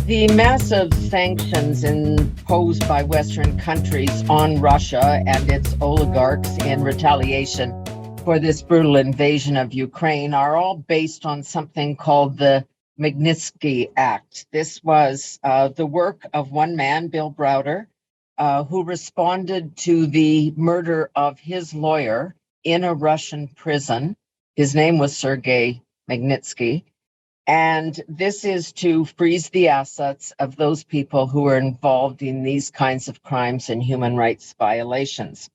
The massive sanctions imposed by Western countries on Russia and its oligarchs in retaliation for this brutal invasion of Ukraine are all based on something called the Magnitsky Act. This was the work of one man, Bill Browder, who responded to the murder of his lawyer in a Russian prison. His name was Sergei Magnitsky. And this is to freeze the assets of those people who are involved in these kinds of crimes and human rights violations.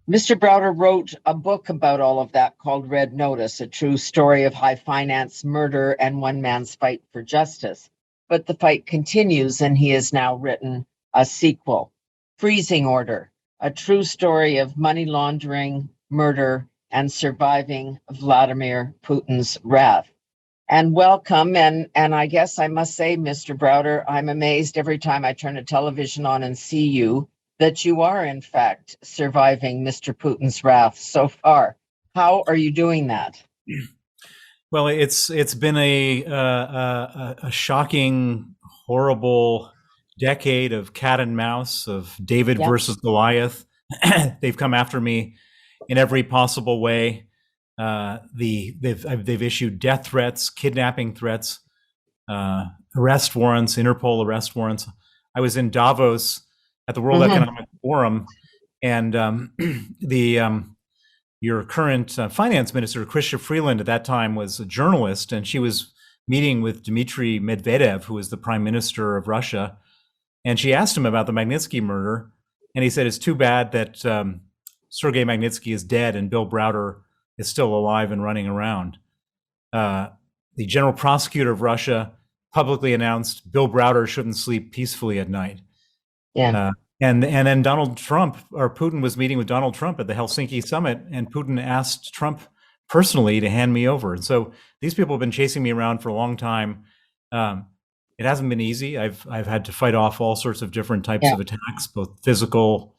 Mr. Browder wrote a book about all of that called Red Notice, a true story of high finance, murder, and one man's fight for justice. But the fight continues, and he has now written a sequel, Freezing Order, a true story of money laundering, murder, and surviving Vladimir Putin's wrath. And welcome, and I guess I must say, Mr. Browder, I'm amazed every time I turn a television on and see you that you are, in fact, surviving Mr. Putin's wrath so far. How are you doing that? Well, it's been a shocking, horrible decade of cat and mouse, of David versus Goliath. They've come after me in every possible way. They've issued death threats, kidnapping threats, arrest warrants, Interpol arrest warrants. I was in Davos at the World Economic Forum, and your current finance minister, Chrystia Freeland, at that time was a journalist, and she was meeting with Dmitry Medvedev, who was the prime minister of Russia, and she asked him about the Magnitsky murder, and he said it's too bad that Sergei Magnitsky is dead and Bill Browder is still alive and running around. The general prosecutor of Russia publicly announced Bill Browder shouldn't sleep peacefully at night. And then Donald Trump, or Putin, was meeting with Donald Trump at the Helsinki summit, and Putin asked Trump personally to hand me over. And so these people have been chasing me around for a long time. It hasn't been easy. I've had to fight off all sorts of different types of attacks, both physical,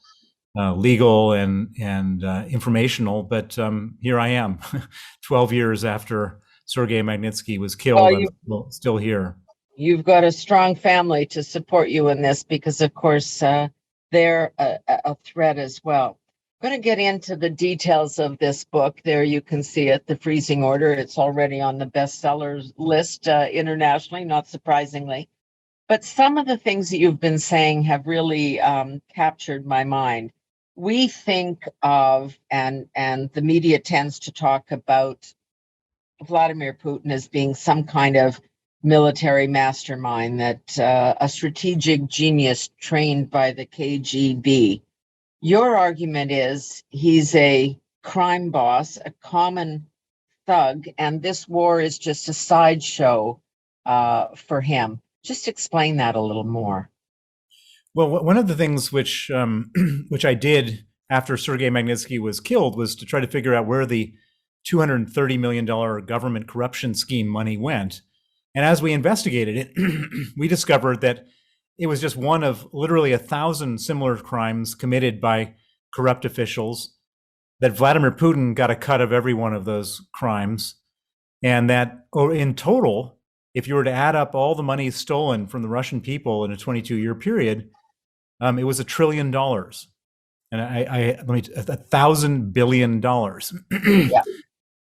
legal, and informational. But here I am, 12 years after Sergei Magnitsky was killed. I'm still here. You've got a strong family to support you in this because, of course, they're a threat as well. I'm going to get into the details of this book. There you can see it, The Freezing Order. It's already on the bestsellers list internationally, not surprisingly. But some of the things that you've been saying have really captured my mind. We think of, and the media tends to talk about Vladimir Putin as being some kind of military mastermind, that a strategic genius trained by the KGB. Your argument is he's a crime boss, a common thug, and this war is just a sideshow for him. Just explain that a little more. Well, one of the things which I did after Sergei Magnitsky was killed was to try to figure out where the $230 million government corruption scheme money went. And as we investigated it, we discovered that it was just one of literally 1,000 similar crimes committed by corrupt officials, that Vladimir Putin got a cut of every one of those crimes, and that in total, if you were to add up all the money stolen from the Russian people in a 22-year period, it was $1 trillion. And $1,000 billion.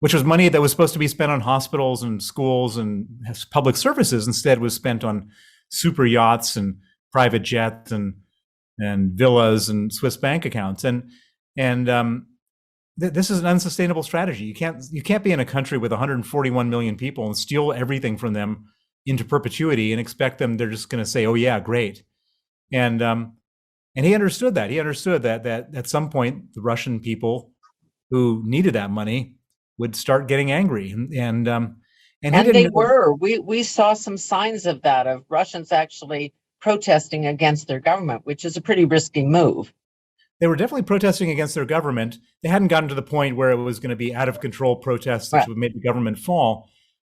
Which was money that was supposed to be spent on hospitals and schools and public services, instead was spent on super yachts and private jets and villas and Swiss bank accounts. And this is an unsustainable strategy. You can't be in a country with 141 million people and steal everything from them into perpetuity and expect them, they're just going to say, "Oh yeah, great." And he understood that. He understood that at some point the Russian people who needed that money would start getting angry, and they were. We saw some signs of that, of Russians actually protesting against their government, which is a pretty risky move. They were definitely protesting against their government. They hadn't gotten to the point where it was going to be out of control protests that would make the government fall.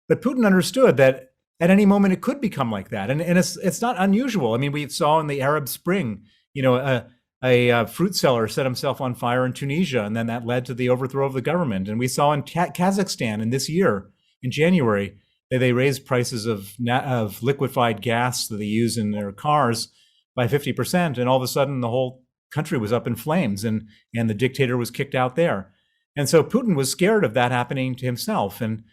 But Putin understood that at any moment it could become like that, and it's not unusual. I mean, we saw in the Arab Spring, a fruit seller set himself on fire in Tunisia, and then that led to the overthrow of the government. And we saw in Kazakhstan in this year, in January, they raised prices of liquefied gas that they use in their cars by 50%, and all of a sudden the whole country was up in flames, and the dictator was kicked out there. And so Putin was scared of that happening to himself. And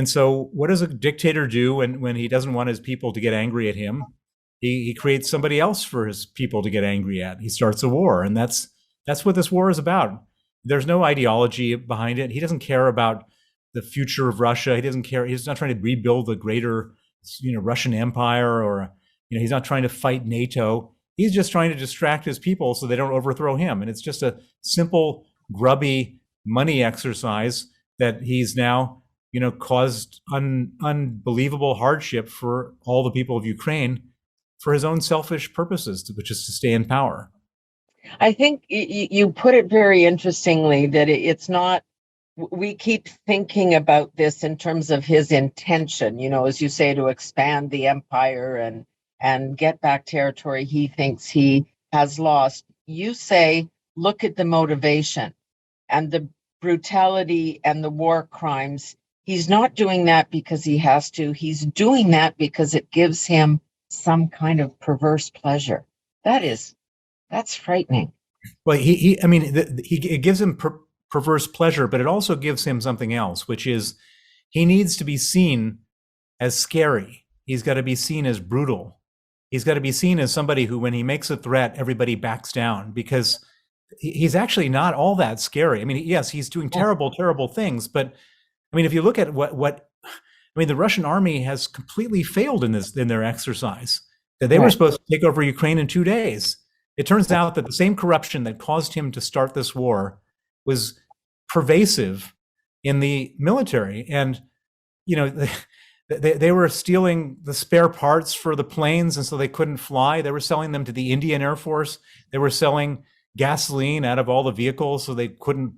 so what does a dictator do when he doesn't want his people to get angry at him? He creates somebody else for his people to get angry at. He starts a war, and that's what this war is about. There's no ideology behind it. He doesn't care about the future of Russia. He doesn't care. He's not trying to rebuild the greater, Russian Empire, or he's not trying to fight NATO. He's just trying to distract his people so they don't overthrow him. And it's just a simple, grubby money exercise that he's now, caused unbelievable hardship for all the people of Ukraine for his own selfish purposes, which is to stay in power. I think you put it very interestingly that it's not, we keep thinking about this in terms of his intention, as you say, to expand the empire and get back territory he thinks he has lost. You say, look at the motivation and the brutality and the war crimes. He's not doing that because he has to. He's doing that because it gives him some kind of perverse pleasure. That's frightening. Well, it gives him perverse pleasure, but it also gives him something else, which is he needs to be seen as scary. He's got to be seen as brutal. He's got to be seen as somebody who, when he makes a threat, everybody backs down, because he's actually not all that scary. I mean, yes, he's doing terrible, terrible things, but I mean, if you look at the Russian army has completely failed in their exercise. That they were supposed to take over Ukraine in 2 days. It turns out that the same corruption that caused him to start this war was pervasive in the military. And, they were stealing the spare parts for the planes, and so they couldn't fly. They were selling them to the Indian Air Force. They were selling gasoline out of all the vehicles so they couldn't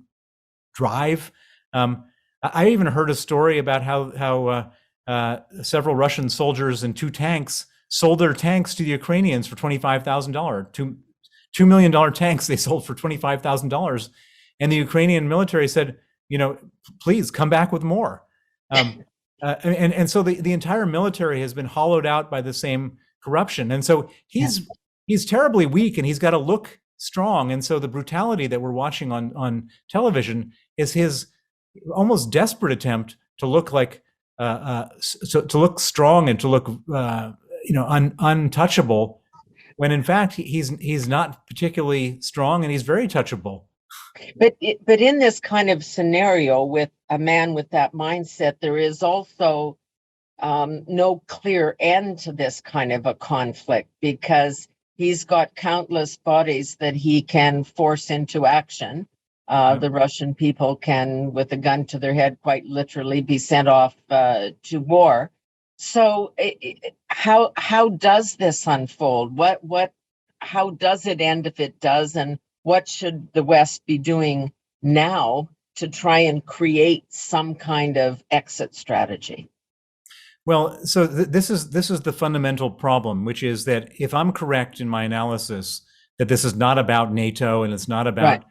drive. I even heard a story about how several Russian soldiers in 2 tanks sold their tanks to the Ukrainians for $25,000. $2 million tanks they sold for $25,000, and the Ukrainian military said, please come back with more. And so the entire military has been hollowed out by the same corruption, and so he's terribly weak, and he's got to look strong. And so the brutality that we're watching on television is his almost desperate attempt to look like to look strong and to look untouchable, when in fact he's not particularly strong, and he's very touchable. But in this kind of scenario with a man with that mindset, there is also no clear end to this kind of a conflict, because he's got countless bodies that he can force into action. The Russian people can, with a gun to their head, quite literally be sent off to war. So how does this unfold? How does it end, if it does? And what should the West be doing now to try and create some kind of exit strategy? Well, so this is the fundamental problem, which is that if I'm correct in my analysis that this is not about NATO and it's not about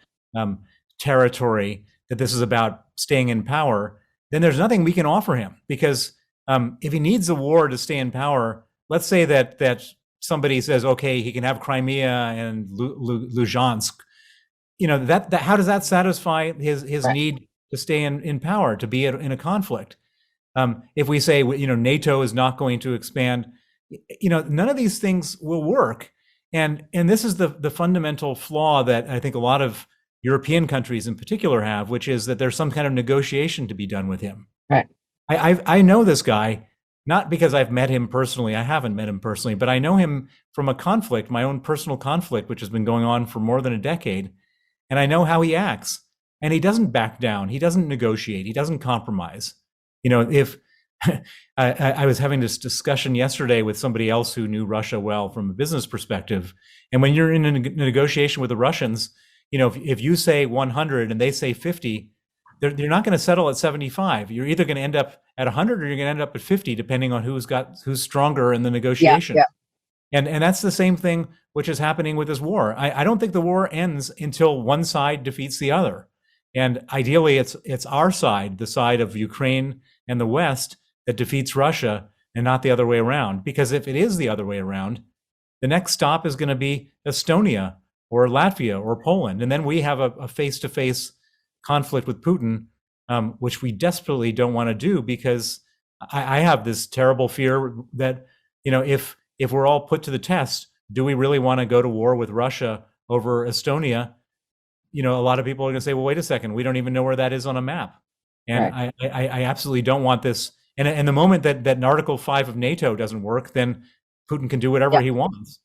territory, that this is about staying in power, then there's nothing we can offer him, because if he needs a war to stay in power, let's say that somebody says, okay, he can have Crimea and Luhansk, that how does that satisfy his need to stay in power, to be in a conflict? If we say, NATO is not going to expand, none of these things will work. And this is the fundamental flaw that I think a lot of European countries in particular have, which is that there's some kind of negotiation to be done with him. Right. I know this guy, not because I've met him personally. I haven't met him personally, but I know him from a conflict, my own personal conflict, which has been going on for more than a decade. And I know how he acts, and he doesn't back down. He doesn't negotiate. He doesn't compromise. If I was having this discussion yesterday with somebody else who knew Russia well from a business perspective. And when you're in a negotiation with the Russians, if you say 100 and they say 50, they're not going to settle at 75. You're either going to end up at 100 or you're going to end up at 50, depending on who's stronger in the negotiation. Yeah. And that's the same thing which is happening with this war. I don't think the war ends until one side defeats the other. And ideally, it's our side, the side of Ukraine and the West, that defeats Russia and not the other way around. Because if it is the other way around, the next stop is going to be Estonia or Latvia or Poland. And then we have a face-to-face conflict with Putin, which we desperately don't want to do, because I have this terrible fear that, if we're all put to the test, do we really want to go to war with Russia over Estonia? A lot of people are going to say, well, wait a second, we don't even know where that is on a map. And Right. I absolutely don't want this. And the moment that Article 5 of NATO doesn't work, then Putin can do whatever he wants.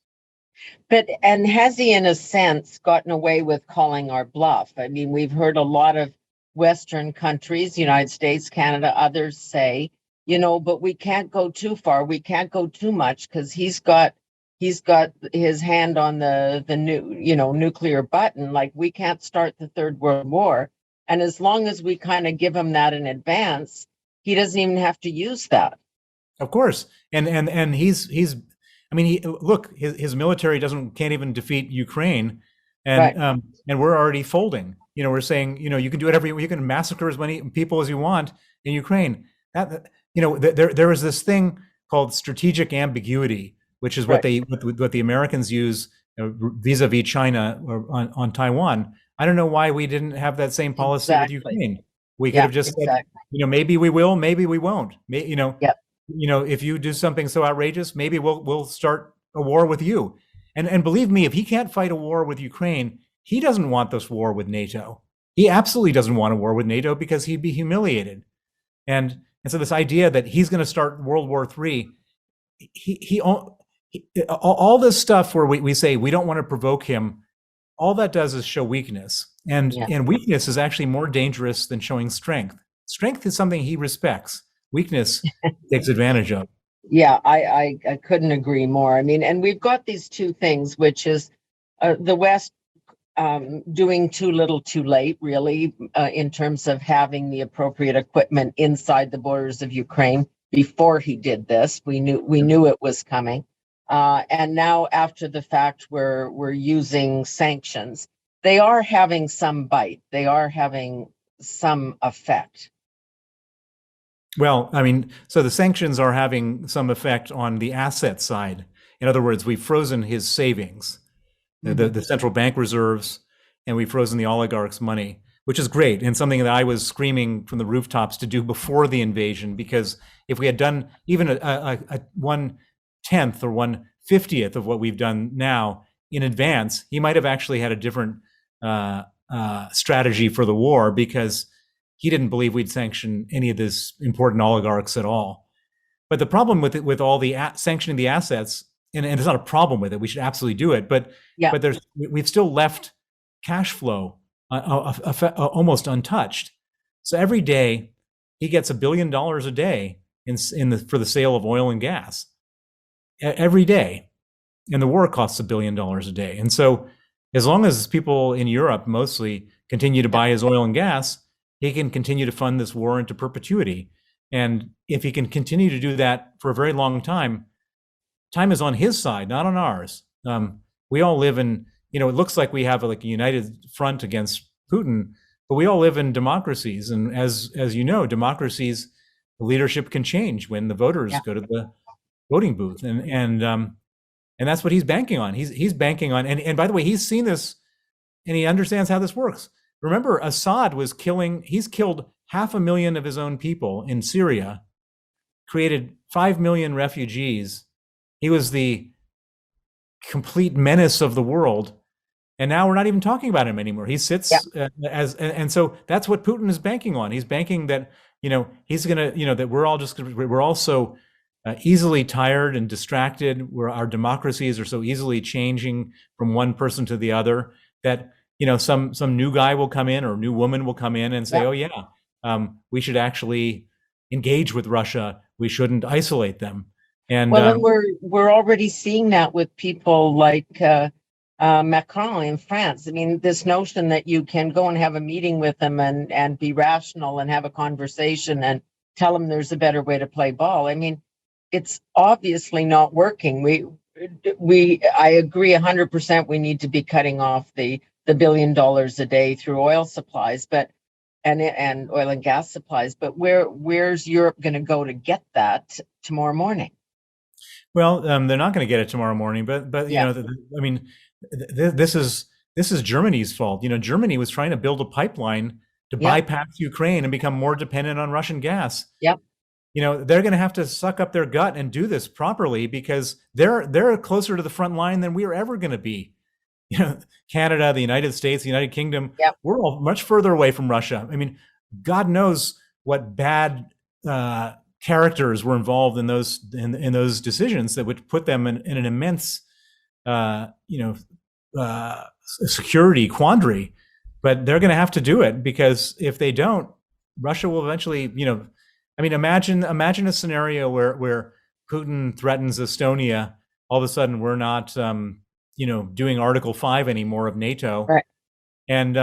And has he, in a sense, gotten away with calling our bluff? I mean, we've heard a lot of Western countries, United States, Canada, others say, but we can't go too far. We can't go too much, because he's got his hand on the nuclear button. Like, we can't start the Third World War. And as long as we kind of give him that in advance, he doesn't even have to use that. Of course. And he's look, his military can't even defeat Ukraine. And Right. And we're already folding. We're saying, you can do whatever you can massacre as many people as you want in Ukraine. There is this thing called strategic ambiguity, which is what the Americans use vis-a-vis China or on Taiwan. I don't know why we didn't have that same policy with Ukraine. We could have just said, maybe we will, maybe we won't. If you do something so outrageous, maybe we'll start a war with you. And believe me, if he can't fight a war with Ukraine, he doesn't want this war with NATO. He absolutely doesn't want a war with NATO, because he'd be humiliated. And so this idea that he's going to start World War III, all this stuff where we say we don't want to provoke him, all that does is show weakness. And weakness is actually more dangerous than showing strength. Strength is something he respects. Weakness takes advantage of. Yeah, I couldn't agree more. I mean, and we've got these two things, which is the West doing too little too late, really, in terms of having the appropriate equipment inside the borders of Ukraine before he did this. We knew it was coming. And now, after the fact, we're using sanctions. They are having some bite. They are having some effect. Well, so the sanctions are having some effect on the asset side. In other words, we've frozen his savings, the central bank reserves, and we've frozen the oligarchs' money, which is great, and something that I was screaming from the rooftops to do before the invasion, because if we had done even a 1/10 or 1/50th of what we've done now in advance, he might have actually had a different strategy for the war, because he didn't believe we'd sanction any of this important oligarchs at all. But the problem with all the sanctioning the assets, and it's not a problem with it, we should absolutely do it, but we've still left cash flow almost untouched. So every day he gets $1 billion a day for the sale of oil and gas. Every day. And the war costs $1 billion a day. And so as long as people in Europe mostly continue to buy his oil and gas, he can continue to fund this war into perpetuity. And if he can continue to do that for a very long time, time is on his side, not on ours. We all live in, it looks like we have a united front against Putin, but we all live in democracies. And as you know, democracies, the leadership can change when the voters go to the voting booth. And that's what he's banking on. He's banking on, and by the way, he's seen this and he understands how this works. Remember, Assad he's killed 500,000 of his own people in Syria, created 5 million refugees. He was the complete menace of the world. And now we're not even talking about him anymore. He sits and so that's what Putin is banking on. He's banking that, he's going to, that we're all so easily tired and distracted, where our democracies are so easily changing from one person to the other, that some new guy will come in or new woman will come in and say, we should actually engage with Russia. We shouldn't isolate them. And we're already seeing that with people like Macron in France. I mean, this notion that you can go and have a meeting with them and be rational and have a conversation and tell them there's a better way to play ball. I mean, it's obviously not working. I agree 100%. We need to be cutting off the $1 billion a day through oil supplies, but and oil and gas supplies. But where's Europe going to go to get that tomorrow morning? Well, they're not going to get it tomorrow morning, but Yeah, I mean, this is Germany's fault. Germany was trying to build a pipeline to yeah, bypass Ukraine and become more dependent on Russian gas. yeah, They're going to have to suck up their gut and do this properly because they're closer to the front line than we are ever going to be. Canada, the United States, the United Kingdom, yeah, we're all much further away from Russia. I mean, God knows what bad characters were involved in those decisions that would put them in an immense, uh, you know, security quandary. But they're going to have to do it because if they don't, Russia will eventually, I mean, imagine a scenario where Putin threatens Estonia. All of a sudden, we're not, doing Article 5 anymore of NATO, right. and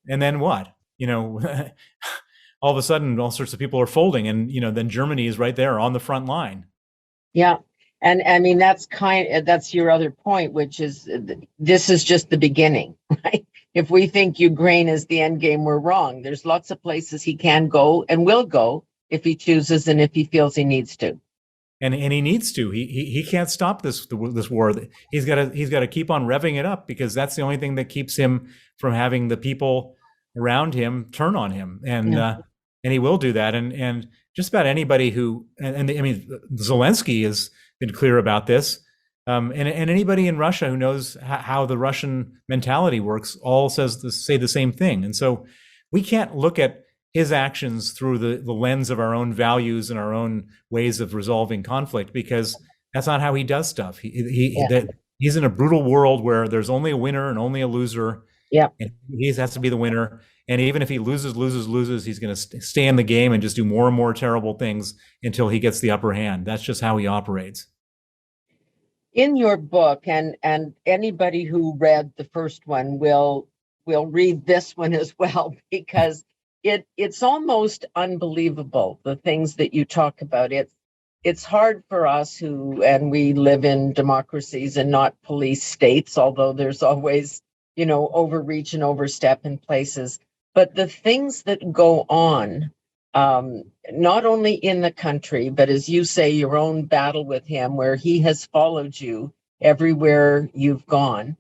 then what? All of a sudden, all sorts of people are folding, and then Germany is right there on the front line. Yeah. And I mean, that's your other point, which is this is just the beginning, right? If we think Ukraine is the end game, we're wrong. There's lots of places he can go and will go if he chooses and if he feels he needs to. And he needs to. He can't stop this war. He's got to keep on revving it up because that's the only thing that keeps him from having the people around him turn on him. And he will do that. And just about anybody who I mean, Zelensky has been clear about this. And anybody in Russia who knows how the Russian mentality works all say the same thing. And so we can't look at his actions through the lens of our own values and our own ways of resolving conflict, because that's not how he does stuff. He's in a brutal world where there's only a winner and only a loser. Yeah. And he has to be the winner. And even if he loses, he's going to stay in the game and just do more and more terrible things until he gets the upper hand. That's just how he operates. In your book, and anybody who read the first one will read this one as well, because it's almost unbelievable, the things that you talk about. It's hard for us and we live in democracies and not police states, although there's always, overreach and overstep in places. But the things that go on, not only in the country, but as you say, your own battle with him, where he has followed you everywhere you've gone.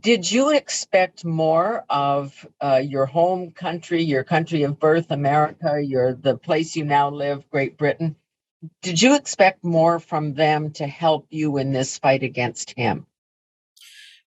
Did you expect more of your home country, your country of birth, America, the place you now live, Great Britain? Did you expect more from them to help you in this fight against him?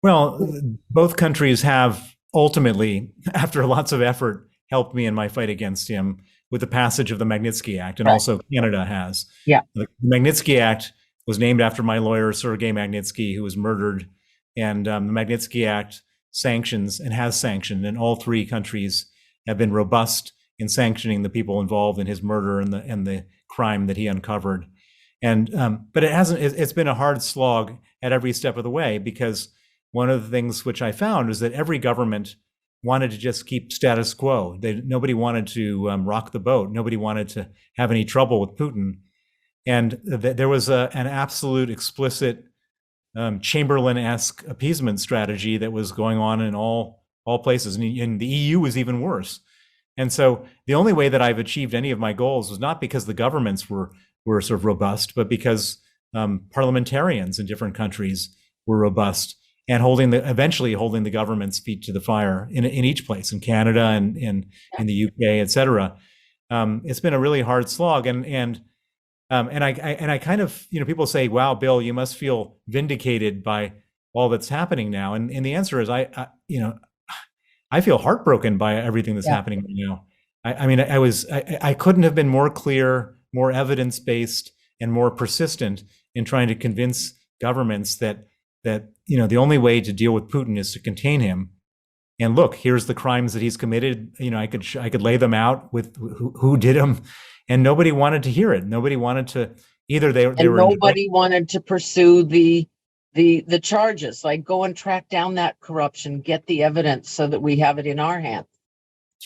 Well, both countries have ultimately, after lots of effort, helped me in my fight against him with the passage of the Magnitsky Act, and also Canada has. Yeah. The Magnitsky Act was named after my lawyer, Sergei Magnitsky, who was murdered. And the Magnitsky Act sanctions and has sanctioned, and all three countries have been robust in sanctioning the people involved in his murder and the crime that he uncovered. And but it's been a hard slog at every step of the way, because one of the things which I found is that every government wanted to just keep status quo. Nobody wanted to rock the boat. Nobody wanted to have any trouble with Putin. And there was an absolute explicit Chamberlain-esque appeasement strategy that was going on in all places, and the EU was even worse. And so the only way that I've achieved any of my goals was not because the governments were sort of robust, but because parliamentarians in different countries were robust and eventually holding the government's feet to the fire in each place, in Canada and in the UK, et cetera. It's been a really hard slog, and I kind of, people say, wow, Bill, you must feel vindicated by all that's happening now. And the answer is, I feel heartbroken by everything that's happening right now. I mean, I couldn't have been more clear, more evidence-based, and more persistent in trying to convince governments that the only way to deal with Putin is to contain him. And look, here's the crimes that he's committed. I could lay them out with who did them. And nobody wanted to hear it. Nobody wanted to either. Nobody wanted to pursue the charges, like go and track down that corruption, get the evidence so that we have it in our hands.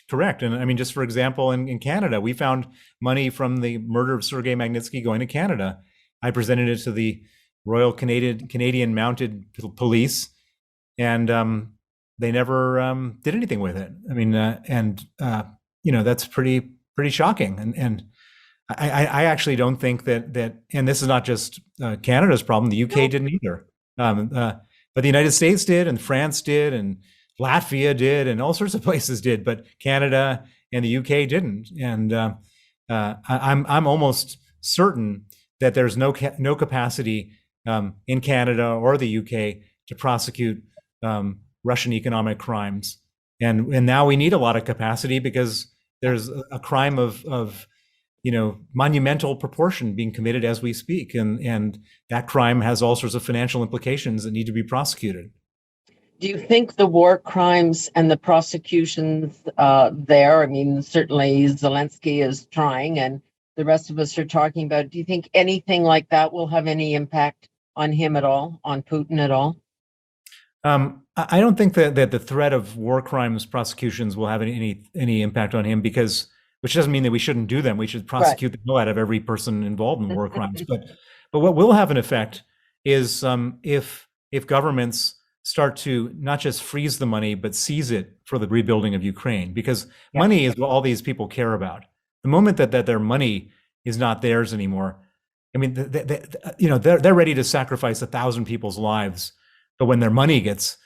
Correct. And I mean, just for example, in Canada, we found money from the murder of Sergei Magnitsky going to Canada. I presented it to the Royal Canadian Mounted Police, and they never did anything with it. I mean, that's pretty shocking. And I actually don't think that, and this is not just Canada's problem. The UK didn't either, but the United States did, and France did, and Latvia did, and all sorts of places did. But Canada and the UK didn't. And I'm almost certain that there's no capacity in Canada or the UK to prosecute Russian economic crimes. And now we need a lot of capacity because there's a crime of monumental proportion being committed as we speak. And that crime has all sorts of financial implications that need to be prosecuted. Do you think the war crimes and the prosecutions there, I mean, certainly Zelensky is trying and the rest of us are talking about, do you think anything like that will have any impact on him at all, on Putin at all? I don't think that the threat of war crimes prosecutions will have any impact on him, because, which doesn't mean that we shouldn't do them. We should prosecute the hell out of every person involved in war crimes. But what will have an effect is if governments start to not just freeze the money, but seize it for the rebuilding of Ukraine, because money is what all these people care about. The moment that their money is not theirs anymore, I mean, they're ready to sacrifice 1,000 people's lives, but when their money gets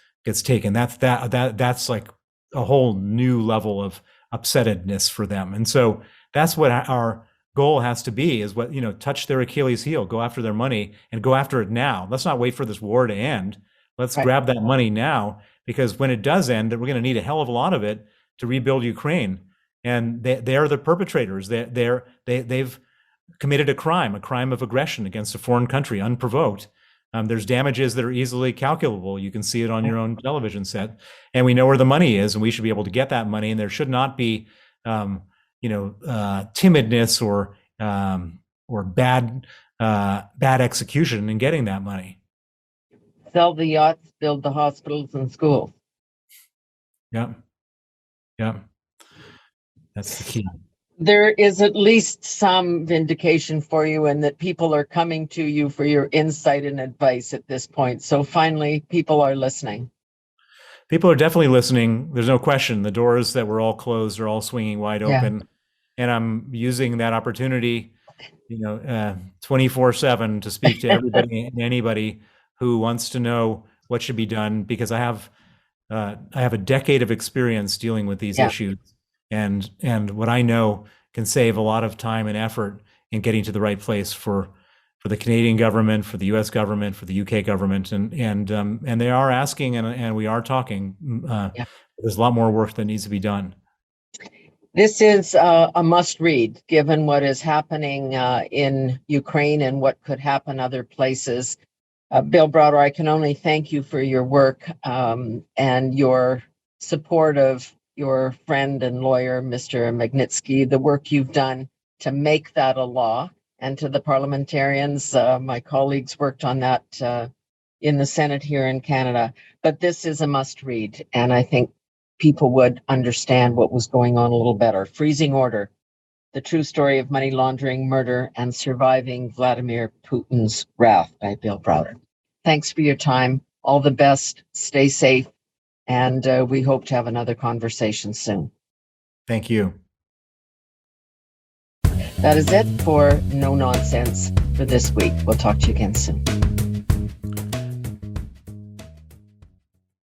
taken, that's like a whole new level of upsettedness for them. And so that's what our goal has to be: is touch their Achilles heel, go after their money, and go after it now. Let's not wait for this war to end. Let's grab that money now, because when it does end, we're going to need a hell of a lot of it to rebuild Ukraine. And they are the perpetrators. They've committed a crime of aggression against a foreign country, unprovoked. There's damages that are easily calculable. You can see it on your own television set, and we know where the money is, and we should be able to get that money. And there should not be, timidness or bad execution in getting that money. Sell the yachts, build the hospitals and schools. Yeah. That's the key. There is at least some vindication for you, and that people are coming to you for your insight and advice at this point. So finally, people are listening. People are definitely listening. There's no question. The doors that were all closed are all swinging wide open. And I'm using that opportunity, 24/7 to speak to everybody and anybody who wants to know what should be done, because I have a decade of experience dealing with these issues. And what I know can save a lot of time and effort in getting to the right place for the Canadian government, for the U.S. government, for the U.K. government, and they are asking, and we are talking. There's a lot more work that needs to be done. This is a must-read, given what is happening in Ukraine and what could happen other places. Bill Browder, I can only thank you for your work and your support of your friend and lawyer, Mr. Magnitsky, the work you've done to make that a law, and to the parliamentarians. My colleagues worked on that in the Senate here in Canada. But this is a must read, and I think people would understand what was going on a little better. Freezing Order: The True Story of Money Laundering, Murder, and Surviving Vladimir Putin's Wrath, by Bill Browder. Thanks for your time. All the best. Stay safe. And we hope to have another conversation soon. Thank you. That is it for No Nonsense for this week. We'll talk to you again soon.